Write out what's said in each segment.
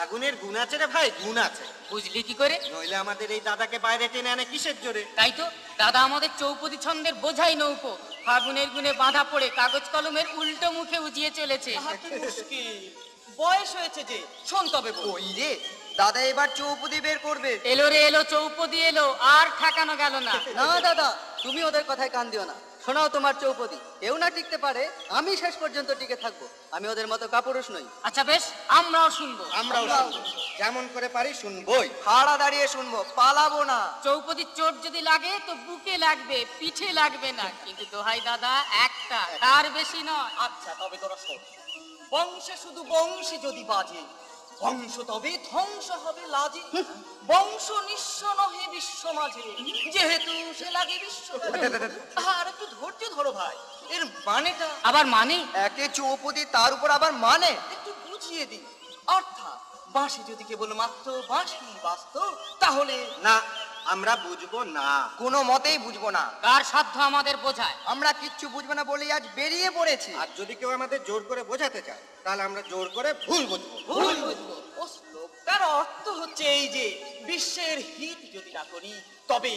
আগুনের গুণ আছে রে ভাই, গুণ আছে। বুঝলি কি করে? নইলে আমাদের এই দাদাকে বাইরে টেনে আনে কিসের জোরে? তাই তো, দাদা আমাদের চৌপদী ছন্দের বোঝাই নৌকো, ফাগুনের গুণে বাঁধা পড়ে কাগজ কলমের উল্টো মুখে উজিয়ে চলেছে। বয়স হয়েছে যে, শোন তবে ওই রে, দাদা এবার চৌপদী বের করবে। এলো রে এলো, চৌপদী এলো, আর ঠেকানো গেল না। না দাদা, তুমি ওদের কথায় কান দিও না, শোনাও তোমার চৌপদী। কেউ না টিকতে পারে, আমি শেষ পর্যন্ত টিকে থাকবো। আমি ওদের মতো কাপুরুষ নই। আচ্ছা বেশ, আমরাও শুনবো। আমরাও যেমন করে পারি শুনবোই। খাড়া দাঁড়িয়ে শুনবো, পালাবো না। চৌপদীর চোট যদি লাগে তো বুকে লাগবে, পিঠে লাগবে না। কিন্তু দোহাই দাদা একটা, তার বেশি নয়। আচ্ছা তবে তোরা শোন, বংশে শুধু বংশে যদি বাজে, বংশ তবে ধ্বংস হবে লাজে। বংশ নিঃস্ব নহে বিশ্ব মাঝে, যেহেতু সে লাগে বিশ্ব। আর একটু ধৈর্য ধরো ভাই, এর মানেটা আবার মানে? একে চৌপদী, তার উপর আবার মানে। একটু বুঝিয়ে দিই। অর্থাৎ বাঁশি যদি কেবল মাত্র বাঁশি বাজতো, তাহলে না, আমরা বুঝবো না, কোনো মতেই বুঝবো না। কার সাধ্য আমাদের বোঝায়? আমরা কিচ্ছু বুঝবো না বলেই আজ বেরিয়ে পড়েছি। আর যদি কেউ আমাদের জোর করে বোঝাতে চায়, তাহলে আমরা জোর করে ভুল বুঝবো। ভুল বুঝবো। ও শ্লোকটার অর্থ হচ্ছে এই যে, বিশ্বের হিত যদি না করি তবে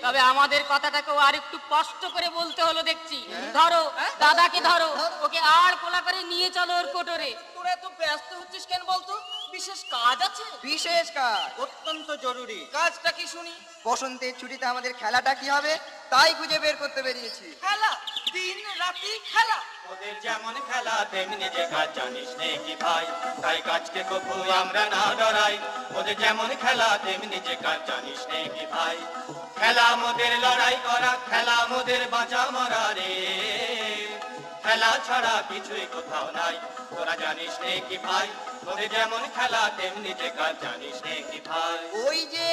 তবে আমাদের কথাটাকেও আর একটু কষ্ট করে বলতে হলো দেখছি। ধরো দাদাকে, ধরো ওকে আড় কোলা করে নিয়ে চলো ওর কোটরে। তোরা এত ব্যস্ত হচ্ছিস কেন বলতো? বিশেষ কাজ আছে? বিশেষ কাজ, অত্যন্ত জরুরি। কাজটা কি শুনি? বসন্তের ছুটিতে আমাদের খেলাটা কি হবে তাই খুঁজে বের করতে বেরিয়েছি। খেলা? দিন রাতি খেলা? ওদের যেমন খেলা তেমনি যে কাজ, জানিস নে কি ভাই? তাই কাজকে কখু আমরা না ডরাই। ওদের যেমন খেলা তেমনি যে কাজ, জানিস নে কি ভাই? খেলা মোদের লড়াই করা, খেলা মোদের বাঁচা মরা রে। খেলা ছাড়া কিছুই কোথাও নাই, তোরা জানিস নে কি ভাই? ওদের যেমন খেলা তেমনি যে কাজ, জানিস নে কি ভাই? ওই যে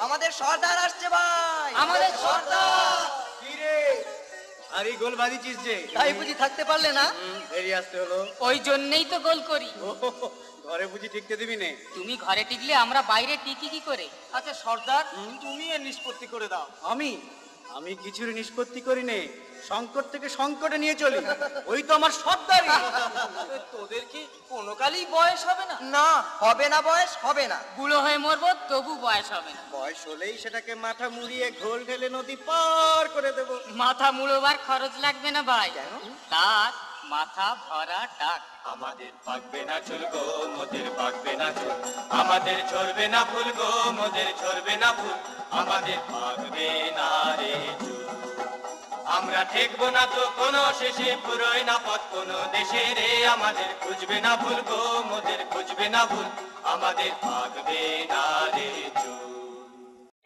আমাদের সর্দার আসছে ভাই। আমাদের আর এই গোল বাঁধিছিস যে, তাই বুঝি থাকতে পারলে না? বেরিয়ে আসতে হলো। ওই জন্যই তো গোল করি। ঘরে বুঝি টিকতে দিবি নে? তুমি ঘরে টিকলে আমরা বাইরে টিকি কি করে? আচ্ছা সর্দার, তুমি এর নিষ্পত্তি করে দাও। আমি কিছুর নিষ্পত্তি করি নে, সংকট থেকে সংকটে নিয়ে চলি। ওই তো আমার সর্দারি। তোদের কি কোনো কালই বয়স হবে না? না, হবে না, বয়স হবে না। বুড়ো হয়ে মরবো তবু বয়স হবে না। বয়স হলেই সেটাকে মাথা মুড়িয়ে ঘোল ঢেলে নদী পার করে দেব। মাথা মুড়োবার খরচ লাগবে না ভাই, তার মাথা ভরা টাক। আমাদের পাকবে না চুল গো, মোদের পাকবে না চুল। আমাদের ঝরবে না ফুল গো, মোদের ঝরবে না ফুল। আমাদের পাকবে না রে চুল। আমরা ঠেকবো না তো কোনো শেষে, পুরোই না পথ কোনো দেশে রে। আমাদের খুঁজবে না ভুল গো, মোদের খুঁজবে না ভুল। আমাদের পাকবে না রে চুল।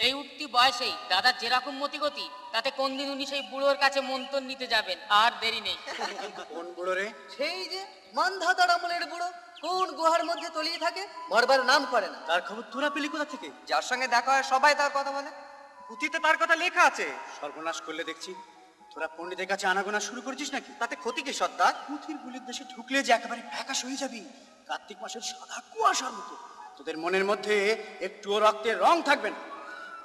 এই উঠতি বয়সেই দাদার যেরকম মতিগতি, তাতে কোন দিন উনি সেই বুড়োর কাছে মন্তর নিতে যাবেন। আর দেরি নেই। কোন বুড়ো রে? সেই যে মানধাতার আমলের বুড়ো, কোন গুহার মধ্যে তলিয়ে থাকে, মরবার নাম করে না। তার খবর তোরা পেলি কোথা থেকে? যার সঙ্গে দেখা হয় সবাই তার কথা বলে। পুঁথিতে তার কথা লেখা আছে। সর্বনাশ করলে দেখছি। তোরা পণ্ডিতের কাছে আনাগোনা শুরু করেছিস নাকি? তাতে ক্ষতি কি সর্দার? পুঁথির গুলির দেশে ঢুকলে যে একেবারে ফ্যাকাশ হয়ে যাবি, কার্তিক মাসের সাদা কুয়াশার মতো। তোদের মনের মধ্যে একটুও রক্তের রং থাকবে না।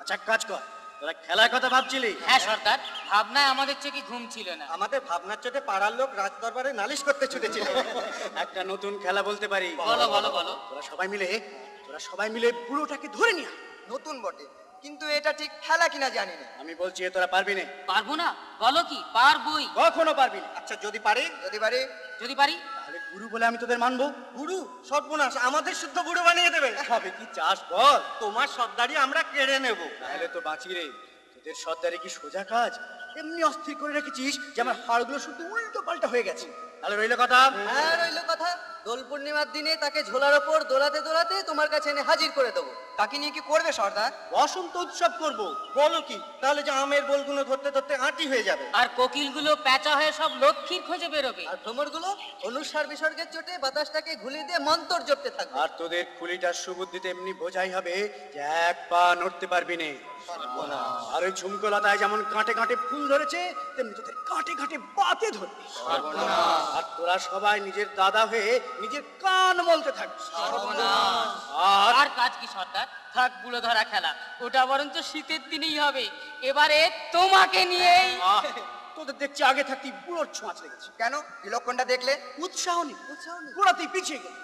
আচ্ছা কাজ কর, তোরা খেলার কথা ভাবছিলি? হ্যাঁ সর্দার, ভাবনায় আমাদের চোখে ঘুম ছিল না। আমাদের ভাবনার চোটে পাড়ার লোক রাজ দরবারে নালিশ করতে ছুটেছিল। একটা নতুন খেলা বলতে পারি। বলো বলো বলো। তোরা সবাই মিলে বুড়োটাকে ধরে নিয়ে আয়। নতুন বটে, কিন্তু এটা ঠিক খেলা কিনা জানি না। আমি বলছি তোরা পারবি না। পারবো না? বলো কি, পারবই। কখনো পারবি না। আচ্ছা যদি পারি, যদি পারি, যদি পারি। তাহলে গুরু বলে আমি তোদের মানবো? বুড়ো সর্বনাশ, আমাদের শুদ্ধ বুড়ো বানিয়ে দেবে। হবে কি চাস বল? তোমার সর্দারি আমরা কেড়ে নেব। তাহলে তো বাঁচি রে। তোদের সর্দারি কি সোজা কাজ? এমনি অস্থির করে রেখেছিস যে আমার হাড়গুলো শুধু উল্টো পাল্টা হয়ে গেছে। তাহলে রইল কথা। হ্যাঁ রইল কথা, দোল পূর্ণিমার দিনে তাকে ঝোলার ওপর দোলাতে দোলাতে তোমার কাছে এনে হাজির করে দেবো। তাকে নিয়ে কি করবে সর্দার? বসন্ত উৎসব করব। বলো কি? তাহলে যে আমের বোলগুলো ধরতে ধরতে আঁটি হয়ে যাবে। আর কোকিলগুলো প্যাঁচা হয়ে সব লক্ষ্মীর খোঁজে বেরোবে। আর ভ্রমরগুলো অনুসার বিসর্গের চোটে বাতাসটাকে ঘুলি দিয়ে মন্তর জপতে থাকবে। আর তোদের খুলিটার সুবুদ্ধিতে এমনি বোঝাই হবে যে এক পা নড়তে পারবি না। আর ওই ঝুমকো লতায় যেমন কাঁটে কাঁটে ফুল ধরেছে, তেমনি তোদের কাঁটে কাঁটে বাতে ধরবি। আর তোরা সবাই নিজের দাদা হয়ে নিজের কান বলতে থাকবি। আর আর কাজ কি সর্দার? থাক বুড়ো ধরা খেলা, ওটা বরঞ্চ শীতের দিনেই হবে। এবারে তোমাকে নিয়েই। তোদের দেখছি আগে থাকতে বুড়োর ছোঁয়াচ লেগেছে। কেন? বিলক্ষণটা দেখলে উৎসাহ নেই, গোড়াতেই পিছিয়ে গেল।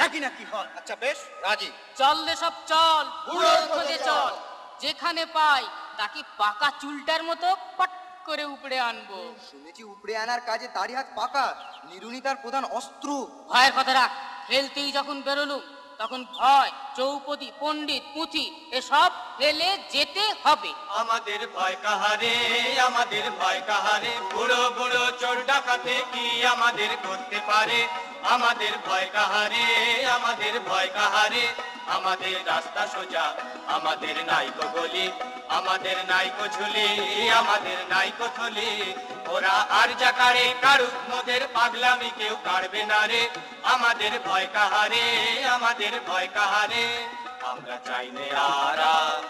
একই না কি হয়? আচ্ছা বেশ, রাজি। চল রে সব চল, বুড়োর খোঁজে চল। যেখানে পাই তাকে পাকা চুলটার মতো পট করে উপড়ে আনবো। শুনেছি উপড়ে আনার কাজে তারই হাত পাকা, নিরুনি তার প্রধান অস্ত্র। ভয়ের কথা রাখ। ফেলতেই যখন বেরোলুম তখন ভয়, চৌপদী, পণ্ডিত, পুঁথি এসব ফেলে যেতে হবে। আমাদের ভয় কাহারে, আমাদের ভয় কাহারে। বুড়ো বুড়ো চোর ডাকাতে কি আমাদের করতে পারে? আমাদের ভয় কাহারে, আমাদের ভয় কাহারে। আমাদের রাস্তা সোজা, আমাদের নাইকো গলি, আমাদের নাইকো ঝুলি, আমাদের নাইকো থলি। ওরা আর জাকারে কারুক, মোদের পাগলামি কেউ কাড়বে না রে। আমাদের ভয় কাহারে, আমাদের ভয় কাহারে। আমরা চাইনে আরাম,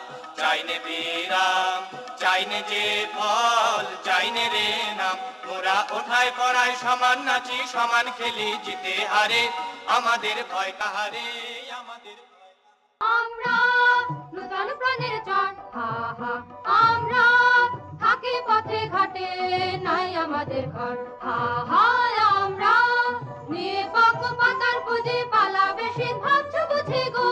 চাইনে বিরাম, চাইনে যে ফল, চাইনে রে নাম। মোরা ওঠায় পড়ায় সমান নাচি, সমান খেলি জিতে হারে। আমাদের ভয় কাহারে, আমাদের আমরা নূতন প্রাণের চর, হা হা। আমরা থাকি পথে ঘাটে, নাই আমাদের ঘর, হা হা। আমরা নিয়ে পক্ষ পাতার পুঁজি, পালা বেশি ভাবছো বুঝি গো।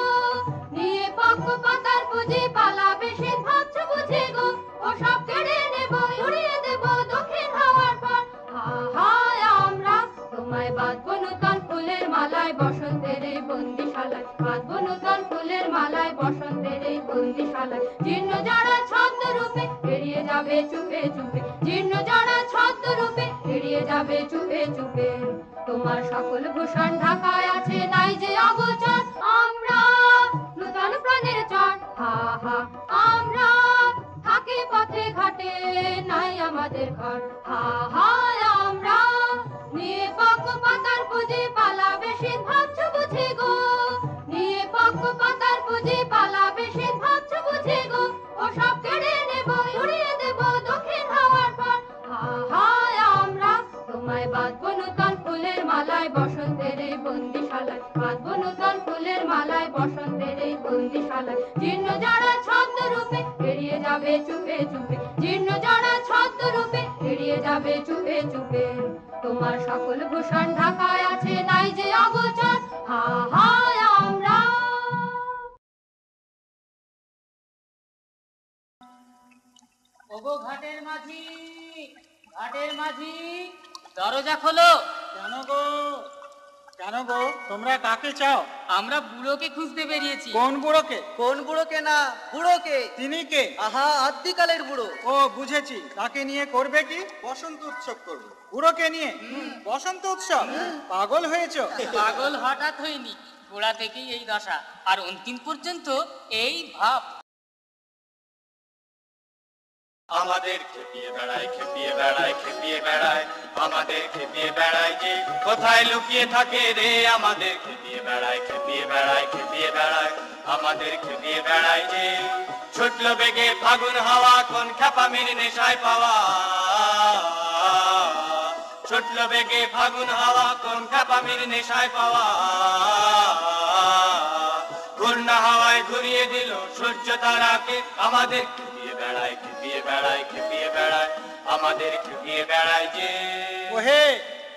নিয়ে পক্ষ পাতার পুঁজি, পালা বেশি ভাবছো বুঝি গো। ও সব কেড়ে নেব, উড়িয়ে দেব দক্ষিণ হাওয়ার পর, হা হা। আমরা তোমায় বাঁধবো নূতন ফুলের মালায়, বসন্তের এই বন্দিশালায়। বাঁধবো নূতন ফুলের মালায়, বসন্তের এই বন্দিশালায়। জীর্ণ যারা ছন্দ রূপে এড়িয়ে যাবে চুপে চুপে, জীর্ণ যারা ছন্দ রূপে এড়িয়ে যাবে চুপে চুপে। তোমার সকল ভূষণ ঢাকায় আছে, নাই যে অগোচর। আমরা নূতন প্রাণের চর, হা হা। আমরা থাকি পথে ঘাটে, নাই আমাদের ঘর, হা হা। আমরা নিয়ে পক্ষ পাতার পুঁজি, পালা বেশি ভাবছো বুঝি গো। নিয়ে পক্ষ পাতার পুঁজি, পালা বেশি ভাবছো বুঝি গো। ও সব কেড়ে নেব, উড়িয়ে যাবে চুপে চুপে, জীর্ণ জড়া ছদ্ম রূপে এড়িয়ে যাবে চুপে চুপে। তোমার সকল ভূষণ ঢাকায় আছে, নাই যে অগোচর, হা হা আমরা। ওগো ঘাটের মাঝি, ঘাটের মাঝি, দরজা খোলো। কেন গো, কেন গো, তোমরা কাকে চাও? আমরা বুড়োকে খুঁজতে বেরিয়েছি। কোন বুড়োকে? কোন বুড়োকে না, বুড়োকে। তিনি কে? আহা, আদ্যিকালের বুড়ো। ও বুঝেছি, তাকে নিয়ে করবে কি? বসন্ত উৎসব করবো। বুড়োকে নিয়ে বসন্ত উৎসব? পাগল হয়েছো? পাগল হঠাৎ হয়নি, গোড়া থেকেই এই দশা, আর অন্তিম পর্যন্ত এই ভাব। আমাদের খেপিয়ে বেড়ায়, খেপিয়ে বেড়ায়, খেপিয়ে বেড়ায়, আমাদের খেপিয়ে বেড়ায় যে, কোথায় লুকিয়ে থাকে রে? আমাদের খেপিয়ে বেড়ায়, খেপিয়ে বেড়ায়, খেপিয়ে বেড়ায়, আমাদের খেপিয়ে বেড়ায় যে। ছুটলো বেগে ফাগুন হাওয়া, কোন খ্যাপামির নেশায় পাওয়া। ছুটলো বেগে ফাগুন হাওয়া, কোন খ্যাপামির নেশায় পাওয়া। ঘূর্ণা হাওয়ায় ঘুরিয়ে দিল সূর্য তারাকে, আমাদের খেপিয়ে বেড়ায়, খেপিয়ে বেড়ায়, খেপিয়ে বেড়ায়, আমাদের খেপিয়ে বেড়ায় যে। ওহে,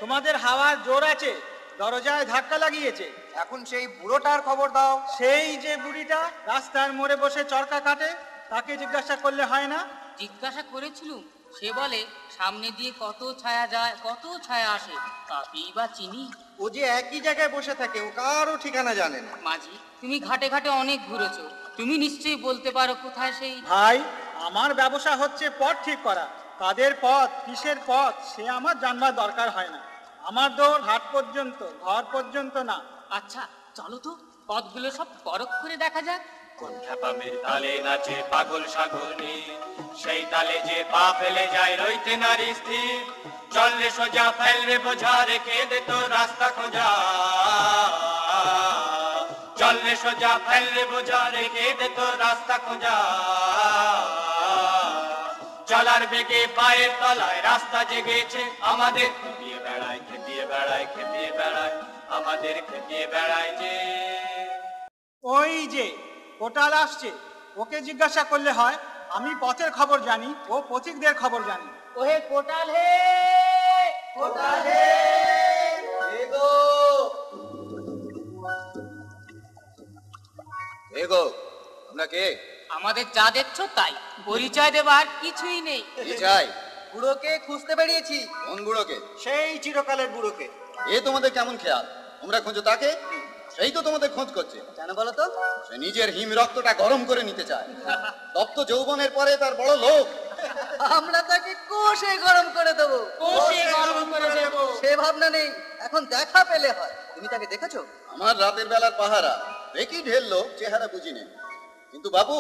তোমাদের হাওয়ার জোর আছে, দরজায় ধাক্কা লাগিয়েছে। এখন সেই বুড়োটার খবর দাও। সেই যে বুড়িটা রাস্তার মোড়ে বসে চরকা কাটে, তাকে জিজ্ঞাসা করলে হয় না? জিজ্ঞাসা করেছিলুম, সে বলে সামনে দিয়ে কত ছায়া যায়, কত ছায়া আসে, তাকেই বা চিনি। ও যে একই জায়গায় বসে থাকে, ও কারও ঠিকানা জানে না। মাঝি, তুমি ঘাটে ঘাটে অনেক ঘুরেছো, তুমি নিশ্চয়ই বলতে পারো কোথায় সেই। ভাই, আমার ব্যবসা হচ্ছে পথ ঠিক করা। কাদের পথ, কিসের পথ, সে আমার জানবার দরকার হয় না। আমার দৌড় হাট পর্যন্ত, ঘর পর্যন্ত না। আচ্ছা চলো তো, পথগুলো সব পরখ করে দেখা যাক। কোন খ্যাপামির তালে নাচে পাগল সাগরনি, সেই তালে যে পা ফেলে যায় রইতে নারী স্থির। চললে সোজা, ফেলরে বোঝা, রেখে দে তোর রাস্তা খোঁজা। চললে সোজা, ফেলরে বোঝা, রেখে দে তোর রাস্তা খোঁজা। চলার বেগে পায়ের তলায় রাস্তা জেগেছে, আমাদের খেপিয়ে বেড়ায়, খেপিয়ে বেড়ায়, খেপিয়ে বেড়ায়, আমাদের খেপিয়ে বেড়ায় যে। ওই যে কোটাল আসছে, ওকে জিজ্ঞাসা করলে হয়। আমি পথের খবর জানি, ও পথিকদের খবর জানি। ওহে কোটাল হে, কোটাল হে, এগো। এগো, আমরা কে? আমাদের যা দেখছো তাই, পরিচয় দেবার কিছুই নেই। কি চাই? বুড়োকে খুঁজতে বেরিয়েছি। কোন বুড়োকে? সেই চিরকালের বুড়োকে। এ তোমাদের কেমন খেয়াল? তোমরা খোঁজো তাকে, সেই তো তোমাদের খোঁজ করছে। কেন বলো তো? সে নিজের হিম রক্তটা গরম করে নিতে চায়। তপ্ত যৌবনের পরে তার বড় লোভ। আমরা তাকে কোষে গরম করে দেবো। কোষে গরম করে দেবো। সে ভাবনা নেই, এখন দেখা পেলে হয়। তুমি তাকে দেখেছো? আমার রাতের বেলার পাহারা, দেখি ঢের লোক, চেহারা বুঝি নেই। কিন্তু বাবু,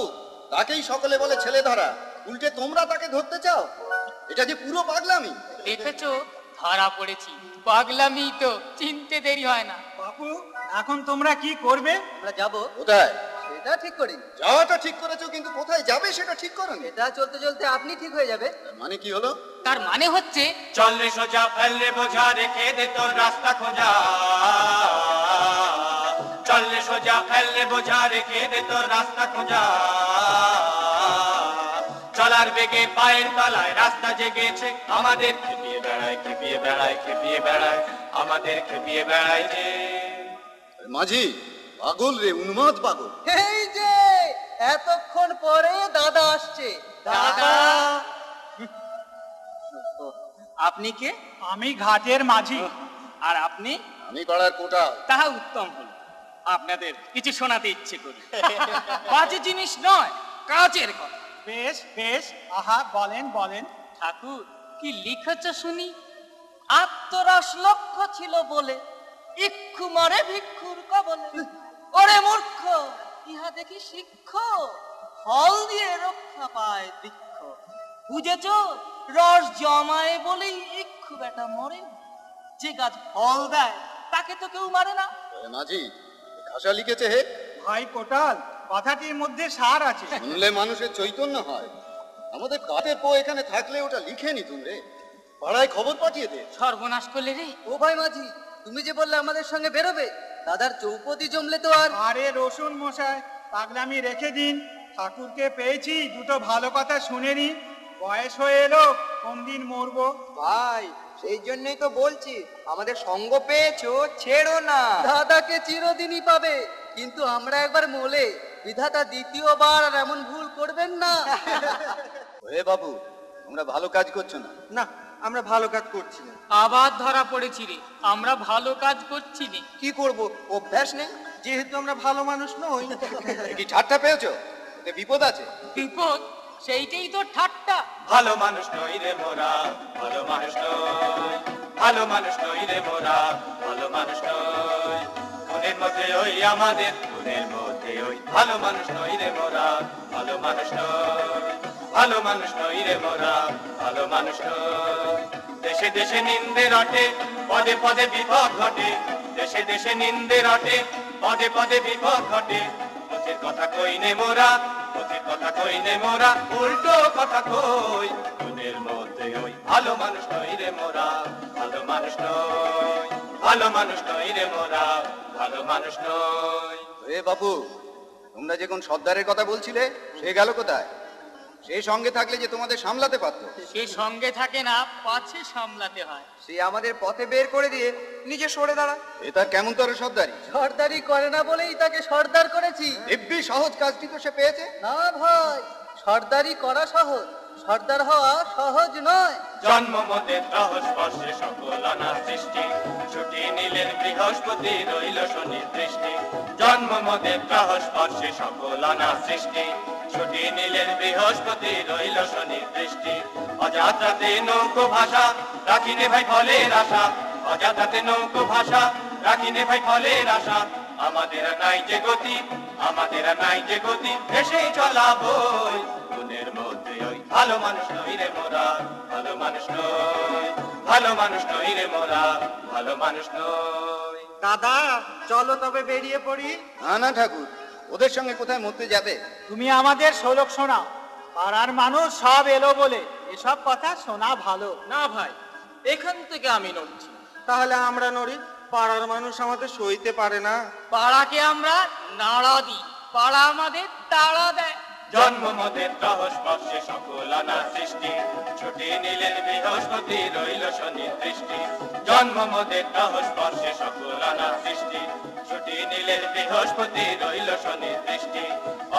তাকেই সকলে বলে ছেলে ধরা, উল্টে তোমরা তাকে ধরতে চাও। এটা যে পুরো পাগলামি। দেখেছো, ধরা পড়েছি। পাগলামি তো, চিনতে দেরি হয় না। বাপু, এখন তোমরা কি করবে? আমরা যাবো। কোথায়? সেটা ঠিক করি। যাওয়াটা ঠিক করেছো, কিন্তু কোথায় যাবে সেটা ঠিক করোনি। এটা চলতে চলতে আপনি ঠিক হয়ে যাবে। মানে কি হলো? তার মানে হচ্ছে, চললে সোজা, ফেললে বোঝা, রেখে দে তোর রাস্তা খোঁজা। চললে সোজা, ফেললে বোঝা, রেখে দে তোর রাস্তা খোঁজা। চলার বেগে পায়ের তলায় রাস্তা জেগেছে, আমাদের খেপিয়ে বেড়ায়, খেপিয়ে বেড়ায়, খেপিয়ে বেড়ায়, আমাদের খেপিয়ে বেড়ায় যে। মাঝি, পাগল রে, উন্মাদ পাগল। এই যে এতক্ষণ পরে দাদা আসছে। দাদা? আপনি কে? আমি ঘাটের মাঝি। আর আপনি? আমি পাড়ার কোটাল। তাহা উত্তম হল। আপনাদের কিছু শোনাতে ইচ্ছে করি। বাজে জিনিস নয়, কাজের কথা। বেশ বেশ, আহা, বলেন বলেন। ঠাকুর, কি লিখেছ শুনি? আত্মরস লক্ষ্য ছিল বলে ইক্ষু মরে ভিক্ষুর কবলে। ওরে মূর্খ, ইহা দেখি শিক্ষ, ফল দিয়ে রক্ষা পায় বৃক্ষ। বুঝেছ, রস জমায় বলেই ইক্ষু বেটা মরে। যে গাছ ফল দেয় তাকে তো কেউ মারে না। মাঝি, খাসা লিখেছে হে। ভাই কোটাল, কথাটির মধ্যে সার আছে। শুনলে মানুষের চৈতন্য হয়। আমাদের কাঠের পো এখানে থাকলে ওটা লিখে নিতুন রে। পাড়ায় খবর পাঠিয়ে দে। সর্বনাশ করলে রে। ও ভাই মাঝি, তুমি যে বললে আমাদের সঙ্গে বেরোবে, দাদার চৌপতি জমলে তো আর। আরে রসুন মশাই, পাগলামি রেখে দিন। ঠাকুরকে পেয়েছি, দুটো ভালো কথা শুনে নি। বয়স হয়ে এলো, কোন দিন মরবো। ভাই সেই জন্যই তো বলছি, আমাদের সঙ্গ পেয়েছো, ছেড়ো না। দাদাকে চিরদিনই পাবে, কিন্তু আমরা একবার মোলে, বিধাতা দ্বিতীয়বার আর এমন ভুল করবেন না। ওহে বাবু, তোমরা ভালো কাজ করছো না। না, আমরা ভালো কাজ করছি না। আবার ধরা পড়েছি রে, আমরা ভালো কাজ করছি নে। কি করব, অভ্যাস নেই, যেহেতু আমরা ভালো মানুষ নই। এ কি ঠাট্টা পেয়েছো? এতে বিপদ আছে। বিপদ? সেইটাই তো ঠাট্টা। ভালো মানুষ নই রে মোরা, ভালো মানুষ নই, ভালো মানুষ নই রে মোরা, ভালো মানুষ নই। মনের মধ্যে ওই আমাদের, মনের মধ্যে ওই ভালো মানুষ নই রে মোরা, ভালো মানুষ নই, ভালো মানুষ নই রে মোরা, ভালো মানুষ নই। দেশে দেশে নিন্দে রটে, পদে পদে বিপদ ঘটে, দেশে দেশে নিন্দে রটে, পদে পদে বিপদ ঘটে। পথের কথা কই নে মোরা, পথের কথা কই নে মোরা, উল্টো কথা কই। মনের মধ্যে ওই ভালো মানুষ নই রে মোরা, ভালো মানুষ নই, ভালো মানুষ নই রে মোরা, ভালো মানুষ নই। এ বাবু, তোমরা যে কোন সর্দারের কথা বলছিলে, সে গেল কোথায়? সে সঙ্গে থাকলে যে তোমাদের সামলাতে পারতো। সে সঙ্গে থাকে না, পাছে সামলাতে হয়। সে আমাদের পথে বের করে দিয়ে নিজে সরে দাঁড়ায়। এ তার কেমন তর সর্দারি? সর্দারি করে না বলেই তাকে সর্দার করেছি। দিব্যি সহজ কাজটি তো সে পেয়েছে। না ভাই, সর্দারি করা সহজ, সর্দার হওয়া সহজ নয়। জন্ম মতের রহস্পর্শে সকল অনার সৃষ্টি, ছুটি নিলেন বৃহস্পতি, রইল শনির দৃষ্টি। জন্ম মতের রহস্পর্শে সকল অনার সৃষ্টি, ছুটি নিলেন বৃহস্পতি, রইল শনির দৃষ্টি। অযাত্রাতে নৌকো ভাষা, রাখিনে ভাই ফলের আশা, অযাত্রাতে নৌকো ভাষা, রাখিনে ভাই ফলের আশা। আমাদের আর নাই যে গতি, আমাদের আর নাই যে গতি, ভেসেই চলা বই। মনের মধ্যে ওই ভালো মানুষ নই রে মোরা, ভালো মানুষ নই, ভালো মানুষ নই রে মোরা, ভালো মানুষ নই। দাদা চলো তবে বেরিয়ে পড়ি। না না ঠাকুর, ওদের সঙ্গে কোথায় মরতে যাবে? তুমি আমাদের শোলক শোনাও। পাড়ার মানুষ সব এলো বলে এসব কথা শোনা ভালো। না ভাই, এখান থেকে আমি নড়ছি। তাহলে আমরা নড়ি, পাড়ার মানুষ আমাদের সইতে পারে না। পাড়াকে আমরা নাড়া দিই, পাড়া আমাদের তাড়া দেয়। জন্ম মতের রহস্পর্শে সকল অনার সৃষ্টি, ছুটি নিলেন বৃহস্পতি, রইল শনির দৃষ্টি। জন্ম মতের রহস্পর্শে সকল অনার সৃষ্টি, ছুটি নিলেন বৃহস্পতি, রইল শনির দৃষ্টি।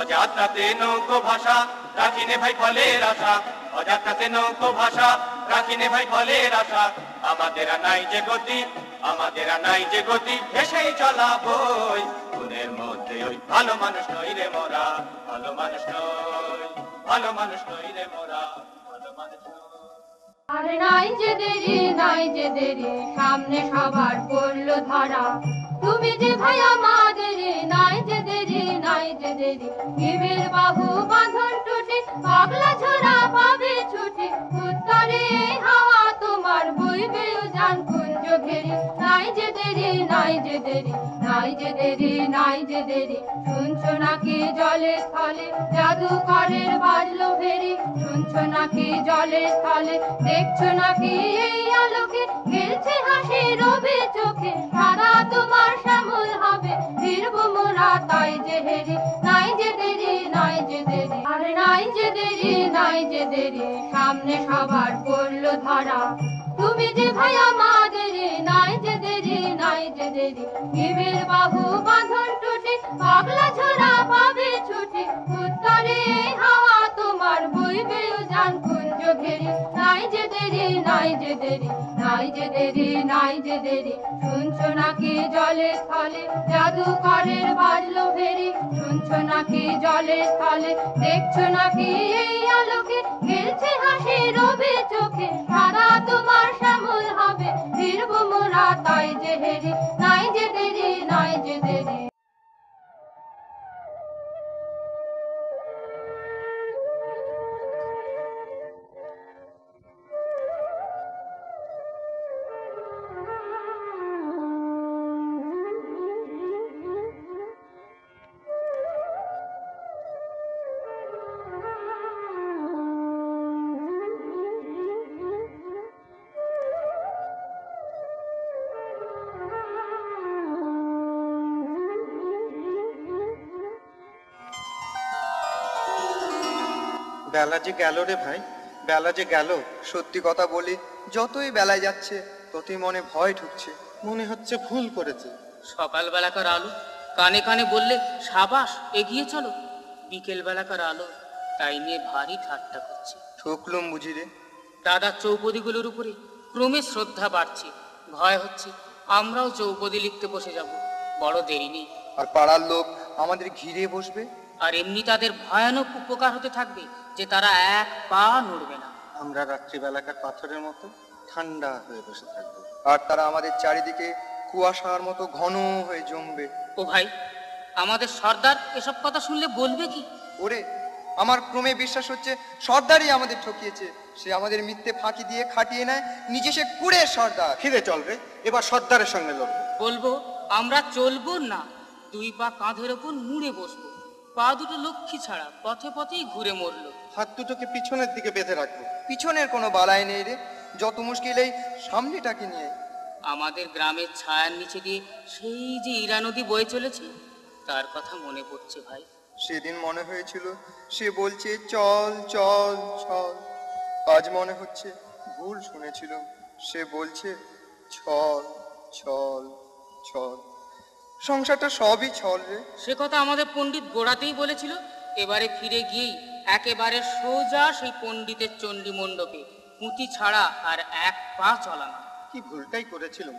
অযাত্রাতে নৌকো ভাষা, রাখিনে ভাই ফলের আশা, অযাত্রাতে নৌকো ভাষা, রাখিনে ভাই ফলের আশা। আমাদের আর নাই যে গতি, আমাদের আর নাই যে গতি, ভেসেই চলা বই। মনের মধ্যে ওই ভালো মানুষ নই রে মোরা, ভালো মানুষ নই, ভালো মানুষ নই রে মোরা, ভালো মানুষ নই। আর নাই যে দেরি, নাই যে দেরি, সামনে সবার পড়লো ধরা। তুমি যে ভাই আমাদের, নাই যে দেরি, নাই যে দেরি। ভীমের বাহু বাঁধন টুটি, পাগলা ঝোড়া পাবে ছুটি। উত্তরে হাওয়া তোমার বইবে উজান কুঞ্জ ঘেরি। নাই যে দেরি, নাই যে দেরি, নাই যে দেরি, নাই যে দেরি। শুনছো নাকি জলে স্থলে জাদুকরের বাজলো ভেরি। শুনছো নাকি জলে স্থলে, দেখছো নাকি এই আলোকে খেলছে হাসি রবে চোখে। সারা তোমার শ্যামল হবে, ফিরবো মোরা তাই যে হেরি। নাই যে দেরি, নাই যে দেরি, আর নাই যে দেরি, নাই যে দেরি। সামনে সবার পড়লো ধরা। তুমি যে ভাই আমাদের, নাই যে দেরি, নাই যে দেরি। ভীমের বাহু বাঁধন টুটি, পাগলা ঝোড়া পাবে ছুটি। উত্তরে হাওয়া তোমার বইবে উজান কুঞ্জ ঘেরি। নাই যে দেরি, নাই যে দেরি, নাই যে দেরি, নাই যে দেরি। শুনছো নাকি জলে স্থলে জাদুকরের বাজলো ভেরি। শুনছো নাকি জলে স্থলে, দেখছো নাকি এই আলোকে খেলছে হাসি রবে চোখে। সারা তোমার শ্যামল হবে, ফিরবো মোরা তাই যে হেরি। নাই যে দেরি, নাই যে দেরি। বেলা যে গেল রে ভাই, বেলা যে গেল। সত্যি কথা বলি, যতই বেলায় যাচ্ছে ততই মনে ভয় ঢুকছে। মনে হচ্ছে ভুল করেছে। সকালবেলাকার আলো কানে কানে বললে সাবাস এগিয়ে চলো, বিকেল বেলাকার আলো তাই নিয়ে ভারী ঠাট্টা করছে। ঠকলুম বুঝি রে। দাদার চৌপদীগুলোর উপরে ক্রমে শ্রদ্ধা বাড়ছে। ভয় হচ্ছে আমরাও চৌপদী লিখতে বসে যাব, বড় দেরি নেই। আর পাড়ার লোক আমাদের ঘিরে বসবে। আর এমনি তাদের ভয়ানক উপকার হতে থাকবে যে তারা এক পা নড়বে না। আমরা রাত্রিবেলাকার পাথরের মতো ঠান্ডা হয়ে বসে থাকবো। আর তারা আমাদের চারিদিকে কুয়াশার মতো ঘন হয়ে জমবে। ও ভাই, আমাদের সর্দার এসব কথা শুনলে বলবে কি? ওরে, আমার ক্রমে বিশ্বাস হচ্ছে সর্দারই আমাদের ঠকিয়েছে। সে আমাদের মিথ্যে ফাঁকি দিয়ে খাটিয়ে নেয়, নিজে সে কুড়ে সর্দার। ফিরে চল রে, এবার সর্দারের সঙ্গে লড়বো। বলবো আমরা চলবো না, দুই পা কাঁধের ওপর মুড়ে বসবো, পা দুটো লক্ষ্মী ছাড়া পথে পথেই ঘুরে মরলো। হাত দুটোকে পিছনের দিকে বেঁধে রাখবো। পিছনের কোনো বালাই নেই রে, যত মুশকিল এই সামনেটাকে নিয়ে। আমাদের গ্রামের ছায়ার নিচে দিয়ে সেই যে ইরা নদী বয়ে চলেছে, তার কথা মনে পড়ছে ভাই। সেদিন মনে হয়েছিল সে বলছে চল চল চল, আজ মনে হচ্ছে ভুল শুনেছিল, সে বলছে ছল ছল ছল। সংসারটা সবই ছল রে। সে কথা আমাদের পণ্ডিত গোড়াতেই বলেছিল। এবারে ফিরে গিয়েই একেবারে সোজা সেই পণ্ডিতের চণ্ডী মণ্ডপে, পুঁতি ছাড়া আর এক পা চলানো। কি ভুলটাই করেছিলাম,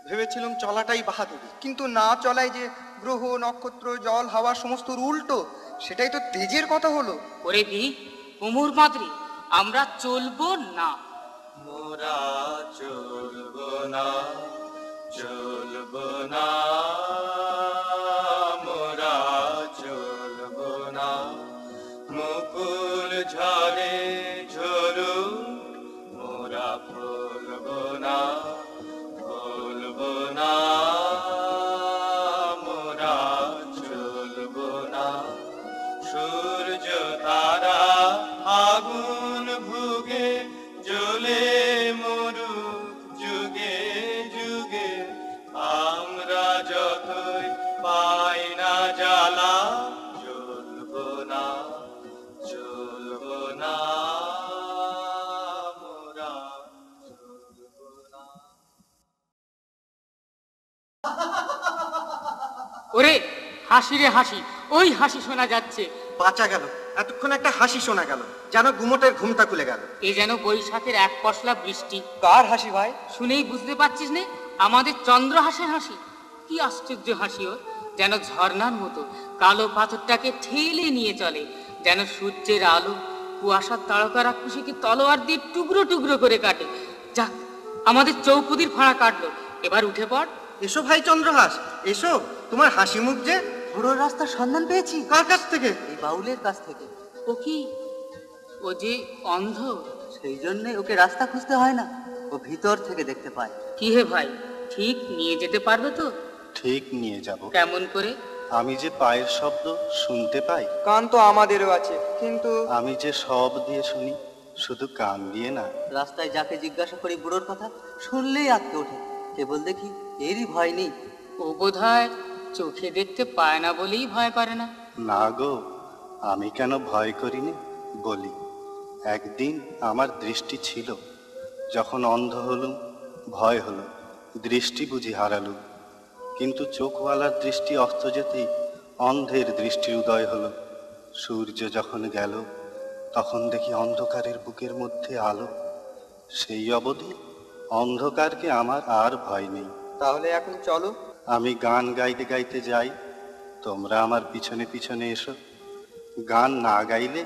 ভেবেছিলাম চলাটাই বাহাদুরি। কিন্তু না চলাই যে গ্রহ নক্ষত্র জল হাওয়া সমস্ত উল্টো, সেটাই তো তেজের কথা হলো। ওরে ভি কুমুর মাদ্রি, আমরা চলবো না। মোরা চলবো না, চলবো না, মোরা চলবো না। মুকুল ঝরে ঝরু, মোরা ভুলবো না, ভুলবো না, মোরা চলবো না। সূর্য তারা আগুন ভুগে জ্বলে মরু যুগে যুগে, আমরা যতই পাই না জ্বালা, জ্বলবো না, জ্বলবো না, মোরা জ্বলবো না। ওরে হাসি রে হাসি, ওই হাসি শোনা যাচ্ছে। বাঁচা গেল, এতক্ষণ একটা হাসি শোনা গেল, যেন গুমোটের ঘুমটা খুলে গেল। এ যেন বৈশাখের এক পশলা বৃষ্টি। কার হাসি ভাই? শুনেই বুঝতে পারছিস নে, আমাদের চন্দ্রহাসের হাসি। কি আশ্চর্য হাসি ওর, যেন ঝর্ণার মতো কালো পাথরটাকে ঠেলে নিয়ে চলে, যেন সূর্যের আলো কুয়াশার তারকা রাক্ষসীকে তলোয়ার দিয়ে টুকরো টুকরো করে কাটে। যাক, আমাদের চৌপদীর ফাঁড়া কাটলো, এবার উঠে পড়। এসো ভাই চন্দ্রহাস, এসো। তোমার হাসি মুখ যে। পুরো রাস্তার সন্ধান পেয়েছি। কার কাছ থেকে? এই বাউলের কাছ থেকে। ও কি, ও যে অন্ধ, সেই জন্যই ওকে রাস্তা খুঁজতে হয় না, ও ভিতর থেকে দেখতে পায়। কি হে ভাই, ঠিক নিয়ে যেতে পারবে তো? ঠিক নিয়ে যাব। কেমন করে? আমি যে পায়ের শব্দ শুনতে পাই। কান তো আমাদেরও আছে, কিন্তু আমি যে সব দিয়ে শুনি, শুধু কান দিয়ে না। রাস্তায় যাকে জিজ্ঞাসা করি বুড়োর কথা, শুনলেই আটকে ওঠে। কেবল দেখি এরই ভয় নেই। ও বোধহয় চোখে দেখতে পায় না বলেই ভয় করে না। না গো, আমি কেন ভয় করিনি বলি। একদিন আমার দৃষ্টি ছিল, যখন অন্ধ হলুম ভয় হলো, দৃষ্টি বুঝি হারালুম। কিন্তু চোখওয়ালার দৃষ্টি অস্ত যেতেই অন্ধের দৃষ্টির উদয় হলো। সূর্য যখন গেল তখন দেখি অন্ধকারের বুকের মধ্যে আলো। সেই অবধি অন্ধকারকে আমার আর ভয় নেই। তাহলে এখন চলো। আমি গান গাইতে গাইতে যাই, তোমরা আমার পিছনে পিছনে এসো। গান না গাইলে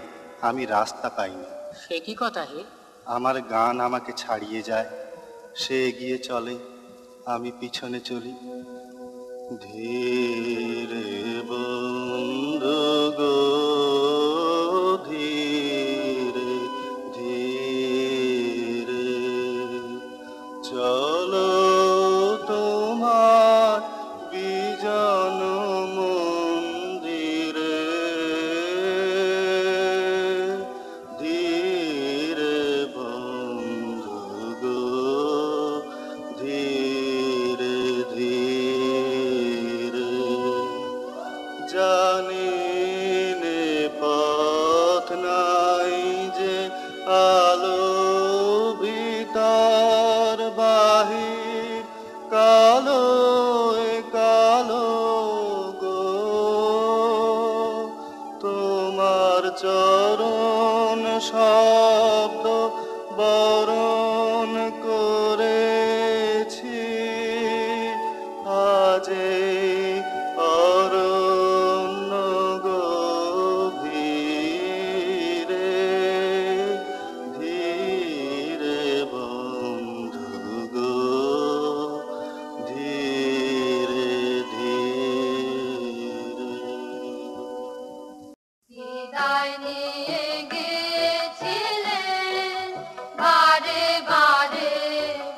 আমি রাস্তা পাই না। সে কি কথা হে? আমার গান আমাকে ছাড়িয়ে যায়, সে এগিয়ে চলে, আমি পিছনে চলি। ধীরে বন্ধু গো, ধীরে ধীরে চলো তোমার বিজন মন্দিরে। ধীরে বন্ধু গো, ধীরে ধীরে জানি নে বরণ করেছি আজে অরণ্য গভীরে, ধীরে বন্ধু গো, ধীরে ধীরে। বিদায় নিয়ে গিয়েছিলেন বারে বারে,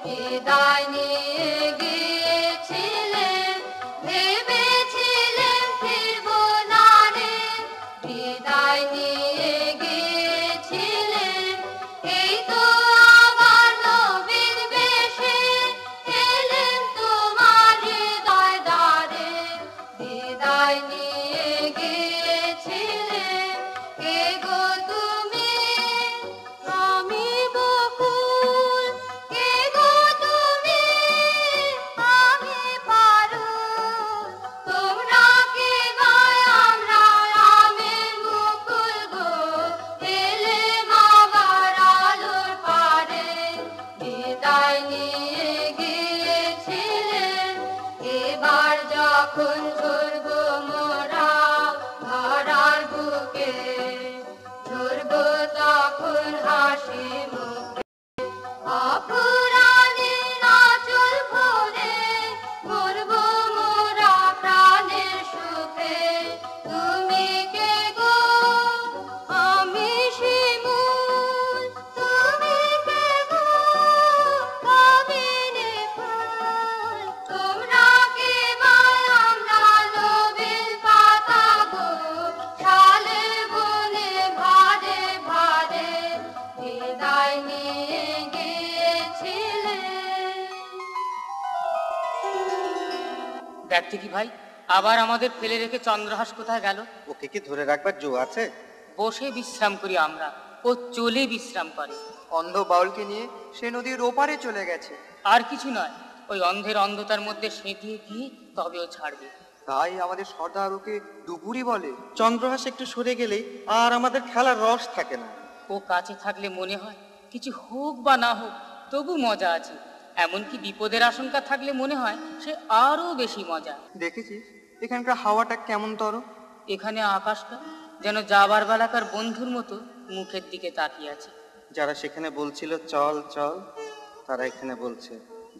বিদায় নিয়ে গিয়েছিলেন, ভেবেছিলেন ফিরবো না রে। বিদায় নিয়ে গিয়েছিলেন, এই তো আবার নবীন বেশে এলেন তোমার হৃদয় দ্বারে। বিদায় নিয়ে গিয়েছিলেন, কে গো তুমি? আমি বকুল। কে গো তুমি? আমি পারুল। তোমরা কে গায়? আমরা আমের মুকুল গো, এলে মাবার আলোর পারে। বিদায় নিয়ে গিয়েছিলেন, এবার যখন ঝরবো মোরা ধরার বুকে, ঝরবো তখন হাসি মুখে। অপুরাণে নাচল ভরে মরবো মোরা প্রাণের সুখে। তুমি কে গো? আমি শিমুল। তুমি কে গো? কামিনী ফুল। তোমরা কে গায়? আমরা নবীন পাতা গো, শালের বনে ভারে ভারে। বিদায় নিয়ে গিয়েছিলেন। দেখতে কি ভাই, আবার আমাদের ফেলে রেখে চন্দ্রহাস কোথায় গেল? ওকে কি ধরে রাখবার জো আছে? বসে বিশ্রাম করি আমরা, ও চলে বিশ্রাম করে। অন্ধ বাউলকে নিয়ে সে নদীর ওপারে চলে গেছে। আর কিছু নয়, ওই অন্ধের অন্ধতার মধ্যে সেঁধিয়ে দিয়ে তবে ও ছাড়বে। তাই আমাদের সর্দার ওকে দুপুরি বলে। চন্দ্রহাস একটু সরে গেলেই আর আমাদের খেলার রস থাকে না। ও কাছে থাকলে মনে হয় কিছু হোক বা না হোক তবু মজা আছে। এমনকি বিপদের আশঙ্কা থাকলে মনে হয় সে আরো বেশি মজা। দেখেছিস এখানকার হাওয়াটা কেমন তর? এখানে আকাশটা যেন যাবার বেলাকার বন্ধুর মতো মুখের দিকে তাকিয়ে আছে। যারা সেখানে বলছিল চল চল, তারা এখানে বলছে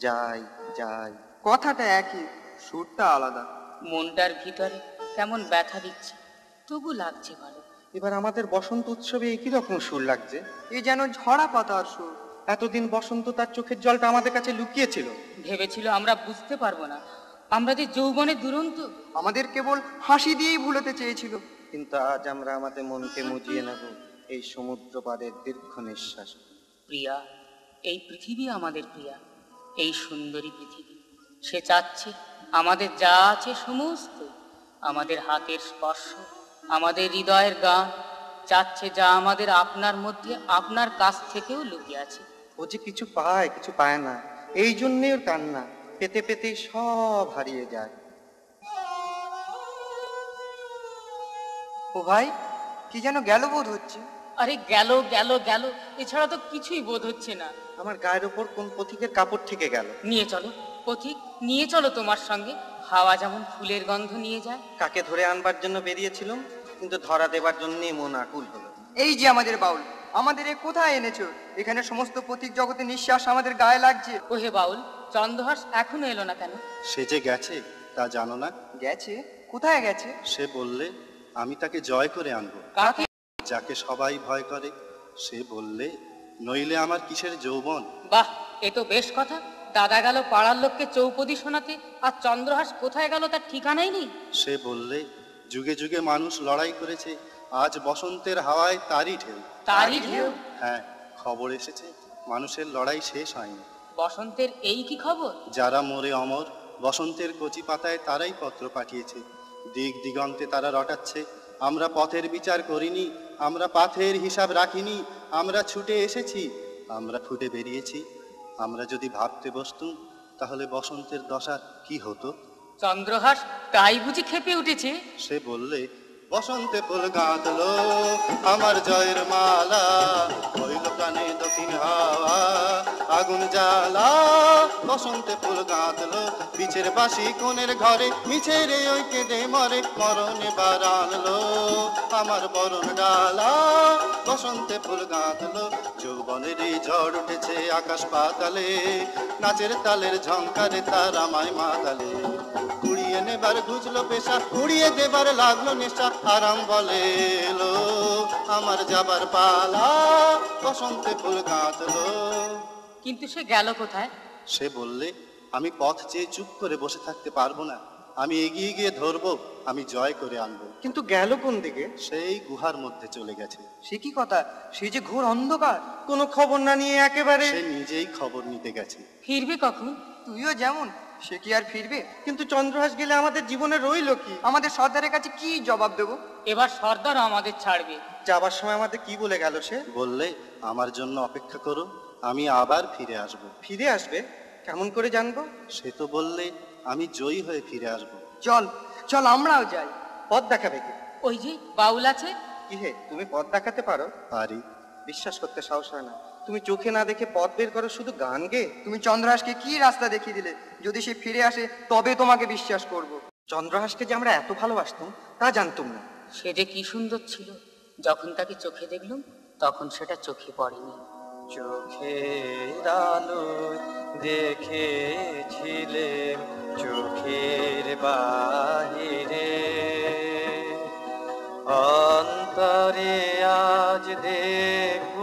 যাই যাই। কথাটা একই, সুরটা আলাদা। মনটার ভিতরে কেমন ব্যথা দিচ্ছে, তবু লাগছে ভালো। এবার আমাদের বসন্ত উৎসবে একই রকম সুর লাগছে। এ যেন ঝরা পাতার সুর। এতদিন বসন্ত তার চোখের জলটা আমাদের কাছে লুকিয়েছিল। ভেবেছিল আমরা বুঝতে পারবো না, আমরা যে যৌবনের দুরন্ত। আমাদের কেবল হাসি দিয়েই ভুলাতে চেয়েছিল। কিন্তু আজ আমরা আমাদের মনকে মুজিয়ে নেব এই সমুদ্র পাড়ের দীর্ঘ নিঃশ্বাস। প্রিয়া, এই পৃথিবী আমাদের প্রিয়া, এই সুন্দরী পৃথিবী। সে চাচ্ছে আমাদের যা আছে সমস্ত, আমাদের হাতের স্পর্শ, আমাদের হৃদয়ের গান। চাচ্ছে যা আমাদের আপনার মধ্যে, আপনার কাছ থেকেও লুকিয়ে আছে। ও যে কিছু পায় কিছু পায় না, এই জন্যে ওর কান্না। পেতে পেতে সব হারিয়ে যায়। ও ভাই, কি যেন গেল বোধ হচ্ছে। আরে গেল গেল গেল, এছাড়া তো কিছুই বোধ হচ্ছে না। আমার গায়ের ওপর কোন পথিকের কাপড় থেকে গেল। নিয়ে চলো পথিক, নিয়ে চলো তোমার সঙ্গে। হাওয়া যেমন ফুলের গন্ধ নিয়ে যায়। কাকে ধরে আনবার জন্য বেরিয়েছিলাম, কিন্তু ধরা দেবার জন্যই মন আকুল হলো। এই যে আমাদের বাউল, আমাদের এ কোথায় এনেছো? এখানে সমস্ত পথিক জগতে নিঃশ্বাস আমাদের গায়ে লাগছে। ওহে বাউল, চন্দ্রহাস এখনো এলো না কেন? সে যে গেছে তা জানো না? গেছে? কোথায় গেছে? সে বললে আমি তাকে জয় করে আনবো। কাকে? যাকে সবাই ভয় করে। সে বললে নইলে আমার কিসের যৌবন। বাহ, এ তো বেশ কথা। দাদা গেল পাড়ার লোককে চৌপদী শোনাতে, আর চন্দ্রহাস কোথায় গেল তার ঠিকানাই নেই। সে বললে যুগে যুগে মানুষ লড়াই করেছে, আজ বসন্তের হাওয়ায় তারই ঢেউ। তারই ঢেউ? হ্যাঁ, খবর এসেছে মানুষের লড়াই শেষ হয়নি। বসন্তের এই কি খবর? যারা মরে অমর, বসন্তের কচি পাতায় তারাই পত্র পাঠিয়েছে। দিক দিগন্তে তারা রটাচ্ছে, আমরা পথের বিচার করিনি, আমরা পাথের হিসাব রাখিনি, আমরা ছুটে এসেছি, আমরা ফুটে বেরিয়েছি। আমরা যদি ভাবতে বসতুম তাহলে বসন্তের দশার কি হতো। চন্দ্রহাস তাই বুঝি খেপে উঠেছে? সে বললে বসন্তে ফুল গাঁথলো আমার জয়ের মালা, হইল প্রাণে কঠিন হাওয়া আগুন জ্বালা বসন্তে ফুল গাঁথলো বিছের বাসি কোণের ঘরে মিছের ওই কেঁদে মরে মরণ এবার আনলো আমার বরণ ডালা বসন্তে ফুল গাঁথলো যৌবনের ঝড় উঠেছে আকাশ পাতালে নাচের তালের ঝংকারে তার আমায় মাতালে কুড়িয়ে নেবার ঘুচলো পেশা কুড়িয়ে দেবার লাগলো নেশা আরাম বলে এলো আমার যাবার পালা বসন্তে ফুল গাঁথলো। কিন্তু সে গেল কোথায়? সে বললে আমি পথ চেয়ে চুপ করে বসে থাকতে পারবো না, আমি এগিয়ে গিয়ে ধরবো, আমি জয় করে আনবো। কিন্তু গেল কোন দিকে? সেই গুহার মধ্যে চলে গেছে। সে কি কথা, সে যে ঘোর অন্ধকার। কোনো খবর না নিয়ে একেবারে সে নিজেই খবর নিতে গেছে। ফিরবে কখন? তুইও যেমন, সে কি আর ফিরবে? কিন্তু চন্দ্রহাস গেলে আমাদের জীবনে রইল কি? আমাদের সর্দারের কাছে কি জবাব দেব? এবার সর্দার আমাদের ছাড়বে। যাবার সময় আমাদের কি বলে গেল সে? বললে আমার জন্য অপেক্ষা করো, আমি আবার ফিরে আসব। ফিরে আসবে? কেমন করে জানবো? সে তো বললে আমি জয়ী হয়ে ফিরে আসব। চল চল আমরাও যাই। পথ দেখাবে কি? ওই যে বাউল আছে। কি হে, তুমি পথ দেখাতে পারো? পারি। বিশ্বাস করতে সাহস হয় না। তুমি চোখে না দেখে পথ বের করো শুধু গান গে। তুমি চন্দ্রহাসকে কি রাস্তা দেখিয়ে দিলে? যদি সে ফিরে আসে তবে তোমাকে বিশ্বাস করব। চন্দ্রহাসকে যে আমরা এত ভালোবাসতাম তা জানতুম না। সে যে কি সুন্দর ছিল, যখন তাকে চোখে দেখলাম তখন সেটা চোখে পড়েনি। চোখের আলোয় দেখেছিলেন চোখের বাহিরে, অন্তরে আজ দেখব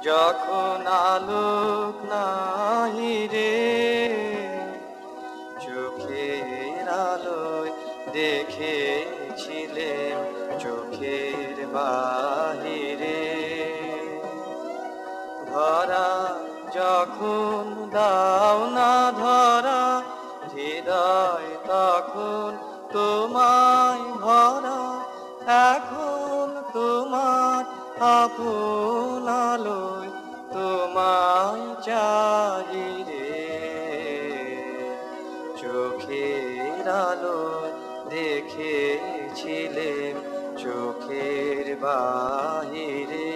যখন আলোক নাহি রে। চোখের আলোয় দেখেছিলেন চোখের বাহিরে, ধরা যখন দাও না ধরা হৃদয় তখন তোমায় ভরা, এখন তোমার আপন আলোয় তোমায় চাই রে। চোখের আলোয় দেখেছিলেন চোখের বাহিরে।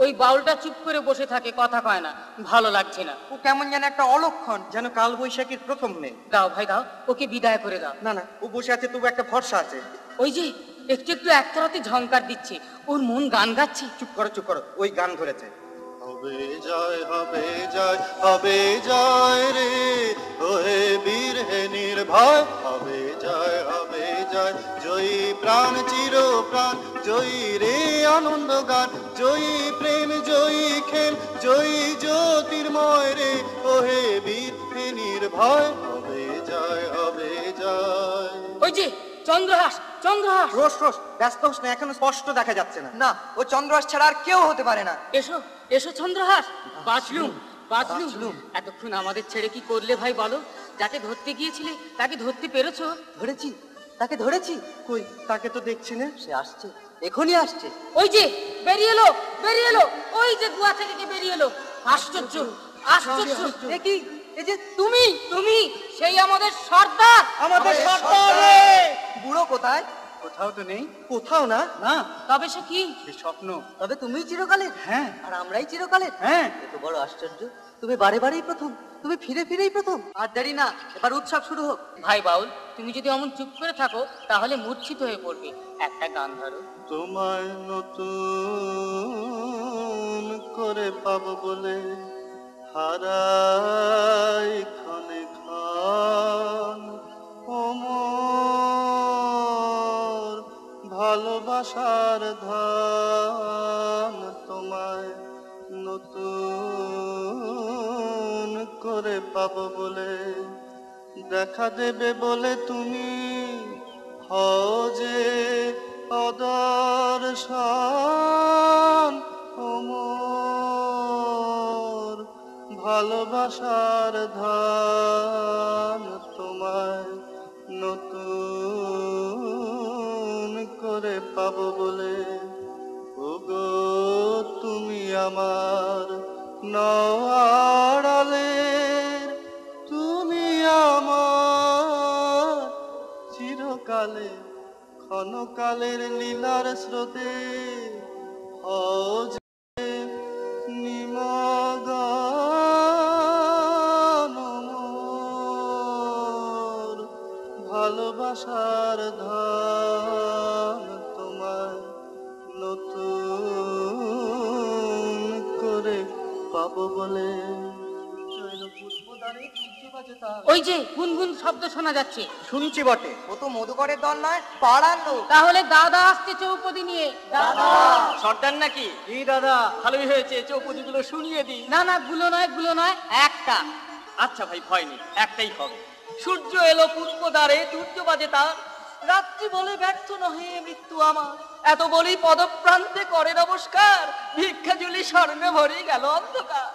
ওই বাউলটা চুপ করে বসে থাকে, কথা কয় না, ভালো লাগছে না। ও কেমন যেন একটা অলক্ষণ, যেন কাল বৈশাখীর প্রথম মেয়ে। দাও ভাই দাও, ওকে বিদায় করে দাও। না না, ও বসে আছে তবু একটা ভরসা আছে। ওই যে একটু একটু একতরাতে ঝংকার দিচ্ছে, ওর মন গান গাচ্ছে। চুপ করো চুপ করো, ওই গান ধরেছে। হবে জয় হবে জয় হবে জয় রে, ওহে বীর হে নির্ভয়, হবে জয় জয়ী প্রাণ চির প্রাণ, জয়ী রে আনন্দ গান, জয়ী প্রেম জয়ী খেল, জয়ী জ্যোতির্ময় রে, ওহে বীর হে নির্ভয়, হবে জয় হবে জয়। ওই যে চন্দ্রহাস, চন্দ্রহাস। রোশ রোশ, ব্যস্ত হোস না, এখনো স্পষ্ট দেখা যাচ্ছে না। না, ও চন্দ্রহাস ছাড়া আর কেউ হতে পারে না। এসো এসো চন্দ্রহাস, বাঁচলুম বাঁচলুম। এতক্ষণ আমাদের ছেড়ে কি করলে ভাই বলো? যাকে ধরতে গিয়েছিলে তাকে ধরতে পেরেছো? ধরেছি, তাকে ধরেছি। কই, তাকে তো দেখছি না। সে আসছে, এখনই আসছে। ওই যে বেরিয়ে এলো, বেরিয়ে এলো, ওই যে গুহা থেকে বেরিয়ে এলো। আশ্চর্য আশ্চর্য, দেখি এই যে তুমি তুমি সেই আমাদের সর্দার। আমাদের সর্দার। বুড়ো কোথায়? কোথাও তো নেই। কোথাও না? না। তবে সে কি? সে স্বপ্ন। তবে তুমিই চিরকালের? হ্যাঁ। আর আমরাই চিরকালের? হ্যাঁ। এ তো বড় আশ্চর্য, তুমি বারে বারেই প্রথম, তুমি ফিরে ফিরেই প্রথম। আর দেরি না, এবার উৎসব শুরু হোক। ভাই বাউল, তুমি যদি অমন চুপ করে থাকো তাহলে মূর্ছিত হয়ে পড়বে। একটা গান ধরো। তোমায় নতুন করে পাবো বলে হারাই ক্ষণে ক্ষণ, ওমর ভালোবাসার ধন, তোমায় নতুন করে পাবো বলে, দেখা দেবে বলে তুমি হও যে অদর্শন, ওমর ভালোবাসার ধন, তোমায় নতুন করে পাবো বলে, ওগো তুমি আমার নওয়াড়ালের, তুমি আমার চিরকালে ক্ষণকালের লীলার স্রোতে, হও যে নিম আশার ধন তোমায় নতুন করে পাবো বলে। ওই যে গুনগুন শব্দ শোনা যাচ্ছে। শুনছি বটে, ও তো মধুকরের দল নয়, পাড়ার লোক। তাহলে দাদা আসছে চৌপদি নিয়ে। সর্দার নাকি? এই দাদা, ভালোই হয়েছে, চৌপদিগুলো শুনিয়ে দিই। না না, গুলো নয়, একটা। আচ্ছা ভাই, ভয় নেই, একটাই হবে। সূর্য এলো পূর্ব দ্বারে, তুর্য বাজে তার, রাত্রি বলে ব্যর্থ নহে মৃত্যু আমার, এত বলি পদপ্রান্তে করে নমস্কার, ভিক্ষা জুলি স্বর্ণে ভরে গেল অন্ধকার।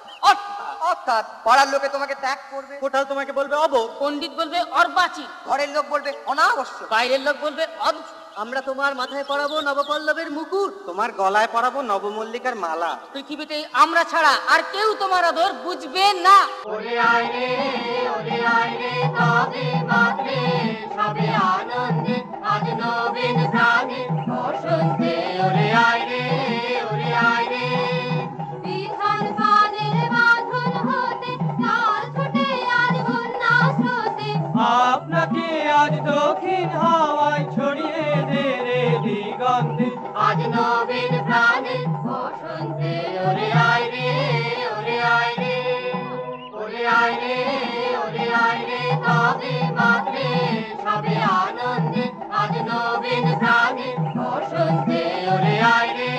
অর্থাৎ পাড়ার লোকে তোমাকে ত্যাগ করবে, কোথাও তোমাকে বলবে পণ্ডিত বলবে অর্বাচীন, ঘরের লোক বলবে অনাবশ্যক, বাইরের লোক বলবে অদ্ভুত। আমরা তোমার মাথায় পরাবো নবপল্লবের মুকুট, তোমার গলায় পরাবো নবমল্লিকার মালা। পৃথিবীতে আমরা ছাড়া আর কেউ তোমার আদর বুঝবে না। ওরে আয় রে তবে মাত্রে সবে আনন্দে আজ নবীন প্রাণে বসন্তে। ওরে আয় রে বিধান পানের বাঁধন হতে কাল ছুটে আজ বন্যা স্রোতে। আপনাকে আজ দক্ষিণ হাওয়ায় ছড়িয়ে দে রে দিগন্তে, আজ নবীন প্রাণে বসন্তে। ওরে আয় রে তবে মাত্রে সবে আনন্দে আজ নবীন প্রাণে বসন্তে। ওরে আয় রে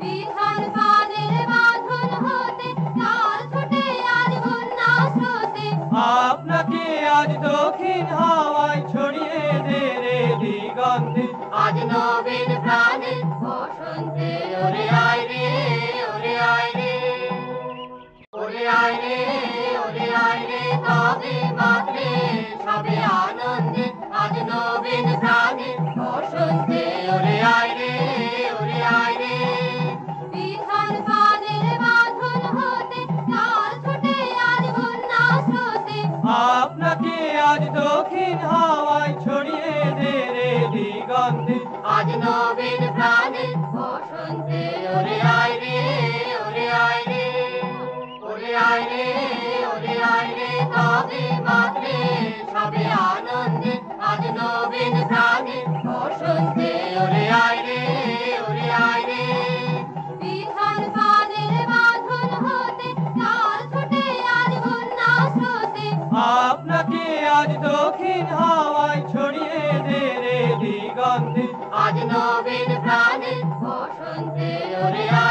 বিধান পানের বাঁধন হতে কাল ছুটে আজ বন্যা স্রোতে। আপনাকে আজ দক্ষিণ হাওয়ায় ছড়িয়ে দে রে দিগন্তে, আজ নবীন প্রাণে বসন্তে। ওরে আয় রে তবে মাত্রে সবে আনন্দে আজ নবীন প্রাণে বসন্তে। ওরে আয় রে বিধান পানের বাঁধন হতে কাল ছুটে আজ বন্যা স্রোতে। আপনাকে আজ দক্ষিণ হাওয়ায় ছড়িয়ে দে রে দিগন্তে, আজ নবীন প্রাণে বসন্তে। ওরে আয় রে তবে মাত্রে সবে আনন্দে আজ নবীন প্রাণে বসন্তে। ওরে আয় রে বিধান পানের বাঁধন হতে কাল ছুটে আজ বন্যা স্রোতে। আপনাকে আজ দক্ষিণ হাওয়ায় ছড়িয়ে দে রে দিগন্তে, আজ নবীন প্রাণে বসন্তে। ওরে আয়